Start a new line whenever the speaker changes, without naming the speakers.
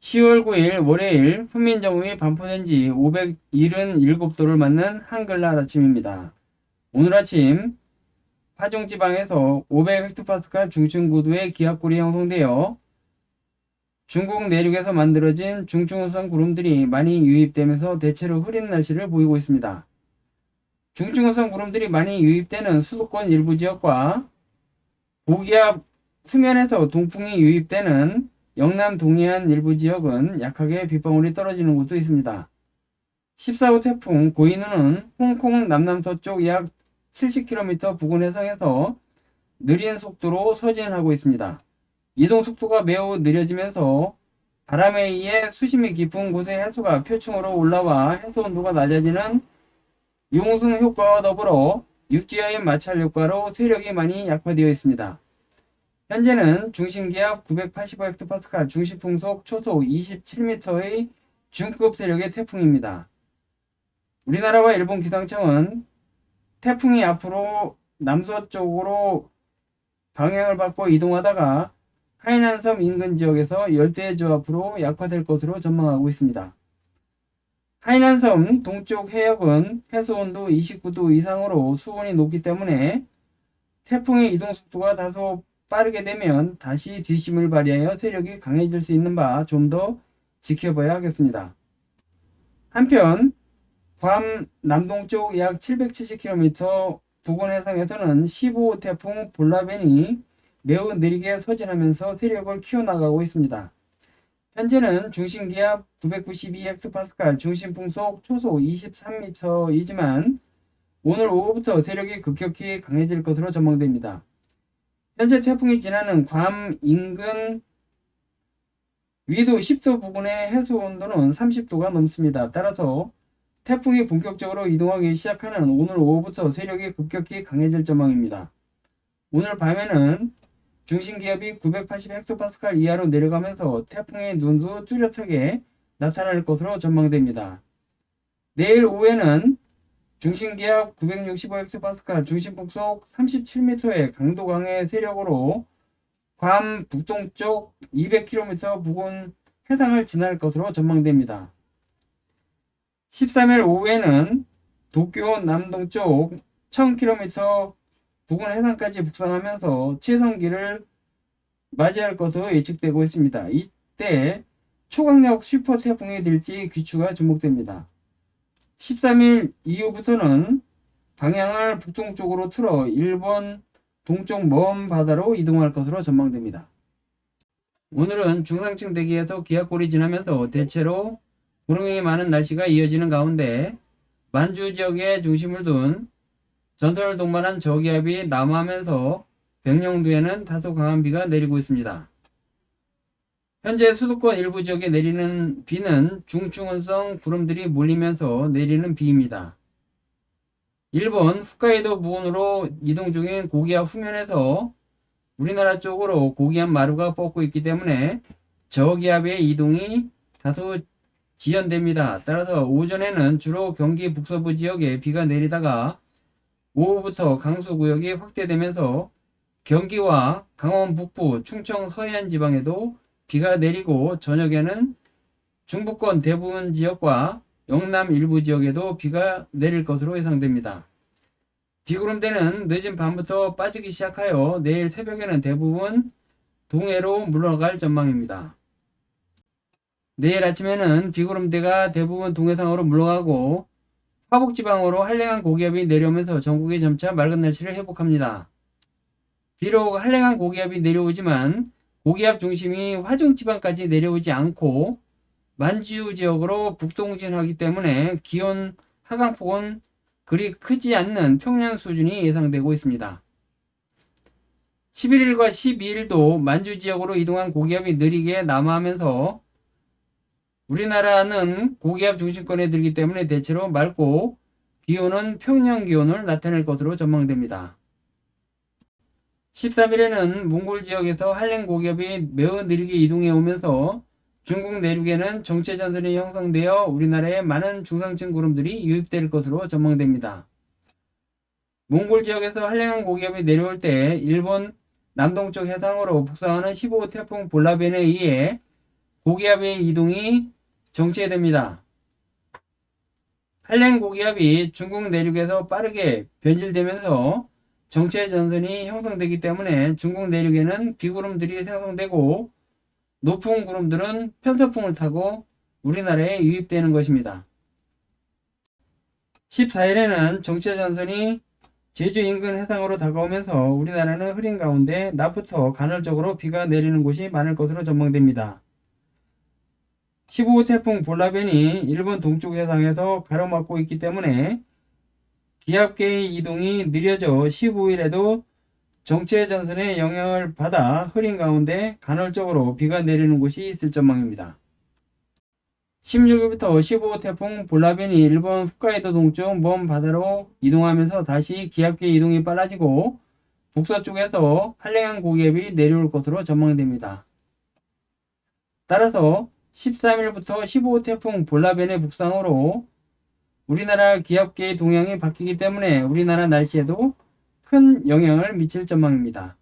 10월 9일 월요일 훈민정음이 반포된 지 577도를 맞는 한글날 아침입니다. 오늘 아침 파종지방에서 500헥토파스칼 중층고도의 기압골이 형성되어 중국 내륙에서 만들어진 중증호성 구름들이 많이 유입되면서 대체로 흐린 날씨를 보이고 있습니다. 중증호성 구름들이 많이 유입되는 수도권 일부 지역과 고기압 수면에서 동풍이 유입되는 영남 동해안 일부 지역은 약하게 빗방울이 떨어지는 곳도 있습니다. 14호 태풍 고인우는 홍콩 남남서쪽 약 70km 부근 해상에서 느린 속도로 서진하고 있습니다. 이동 속도가 매우 느려지면서 바람에 의해 수심이 깊은 곳의 해수가 표층으로 올라와 해수 온도가 낮아지는 용승 효과와 더불어 육지와의 마찰 효과로 세력이 많이 약화되어 있습니다. 현재는 중심기압 985헥토파스칼, 중심풍속 초속 27m의 중급 세력의 태풍입니다. 우리나라와 일본 기상청은 태풍이 앞으로 남서쪽으로 방향을 바꿔 이동하다가 하이난섬 인근 지역에서 열대저압으로 약화될 것으로 전망하고 있습니다. 하이난섬 동쪽 해역은 해수온도 29도 이상으로 수온이 높기 때문에 태풍의 이동 속도가 다소 빠르게 되면 다시 뒷심을 발휘하여 세력이 강해질 수 있는 바 좀 더 지켜봐야 하겠습니다. 한편 괌 남동쪽 약 770km 부근 해상에서는 15호 태풍 볼라벤이 매우 느리게 서진하면서 세력을 키워나가고 있습니다. 현재는 중심기압 992헥토파스칼, 중심풍속 초속 23m이지만 오늘 오후부터 세력이 급격히 강해질 것으로 전망됩니다. 현재 태풍이 지나는 괌 인근 위도 10도 부근의 해수 온도는 30도가 넘습니다. 따라서 태풍이 본격적으로 이동하기 시작하는 오늘 오후부터 세력이 급격히 강해질 전망입니다. 오늘 밤에는 중심기압이 980헥토파스칼 이하로 내려가면서 태풍의 눈도 뚜렷하게 나타날 것으로 전망됩니다. 내일 오후에는 중심기압 965헥토파스칼, 중심풍속 37m의 강도 강의 세력으로 괌 북동쪽 200km 부근 해상을 지날 것으로 전망됩니다. 13일 오후에는 도쿄 남동쪽 1000km 부근 해상까지 북상하면서 최성기를 맞이할 것으로 예측되고 있습니다. 이때 초강력 슈퍼 태풍이 될지 귀추가 주목됩니다. 13일 이후부터는 방향을 북동쪽으로 틀어 일본 동쪽 먼 바다로 이동할 것으로 전망됩니다. 오늘은 중상층 대기에서 기압골이 지나면서 대체로 구름이 많은 날씨가 이어지는 가운데 만주 지역에 중심을 둔 전선을 동반한 저기압이 남하하면서 백령도에는 다소 강한 비가 내리고 있습니다. 현재 수도권 일부 지역에 내리는 비는 중추원성 구름들이 몰리면서 내리는 비입니다. 일본 홋카이도 부근으로 이동 중인 고기압 후면에서 우리나라 쪽으로 고기압 마루가 뻗고 있기 때문에 저기압의 이동이 다소 지연됩니다. 따라서 오전에는 주로 경기 북서부 지역에 비가 내리다가 오후부터 강수구역이 확대되면서 경기와 강원 북부, 충청 서해안 지방에도 비가 내리고 저녁에는 중부권 대부분 지역과 영남 일부 지역에도 비가 내릴 것으로 예상됩니다. 비구름대는 늦은 밤부터 빠지기 시작하여 내일 새벽에는 대부분 동해로 물러갈 전망입니다. 내일 아침에는 비구름대가 대부분 동해상으로 물러가고 화북지방으로 한랭한 고기압이 내려오면서 전국이 점차 맑은 날씨를 회복합니다. 비록 한랭한 고기압이 내려오지만 고기압 중심이 화중지방까지 내려오지 않고 만주 지역으로 북동진하기 때문에 기온 하강폭은 그리 크지 않는 평년 수준이 예상되고 있습니다. 11일과 12일도 만주 지역으로 이동한 고기압이 느리게 남하하면서 우리나라는 고기압 중심권에 들기 때문에 대체로 맑고 기온은 평년 기온을 나타낼 것으로 전망됩니다. 13일에는 몽골 지역에서 한랭 고기압이 매우 느리게 이동해 오면서 중국 내륙에는 정체전선이 형성되어 우리나라에 많은 중상층 구름들이 유입될 것으로 전망됩니다. 몽골 지역에서 한랭한 고기압이 내려올 때 일본 남동쪽 해상으로 북상하는 15호 태풍 볼라벤에 의해 고기압의 이동이 정체됩니다. 한랭 고기압이 중국 내륙에서 빠르게 변질되면서 정체 전선이 형성되기 때문에 중국 내륙에는 비구름들이 생성되고 높은 구름들은 편서풍을 타고 우리나라에 유입되는 것입니다. 14일에는 정체 전선이 제주 인근 해상으로 다가오면서 우리나라는 흐린 가운데 낮부터 간헐적으로 비가 내리는 곳이 많을 것으로 전망됩니다. 15호 태풍 볼라벤이 일본 동쪽 해상에서 가로막고 있기 때문에 기압계의 이동이 느려져 15일에도 정체 전선의 영향을 받아 흐린 가운데 간헐적으로 비가 내리는 곳이 있을 전망입니다. 16일부터 15호 태풍 볼라벤이 일본 홋카이도 동쪽 먼 바다로 이동하면서 다시 기압계 이동이 빨라지고 북서쪽에서 한랭한 고기압이 내려올 것으로 전망됩니다. 따라서 13일부터 15호 태풍 볼라벤의 북상으로 우리나라 기압계의 동향이 바뀌기 때문에 우리나라 날씨에도 큰 영향을 미칠 전망입니다.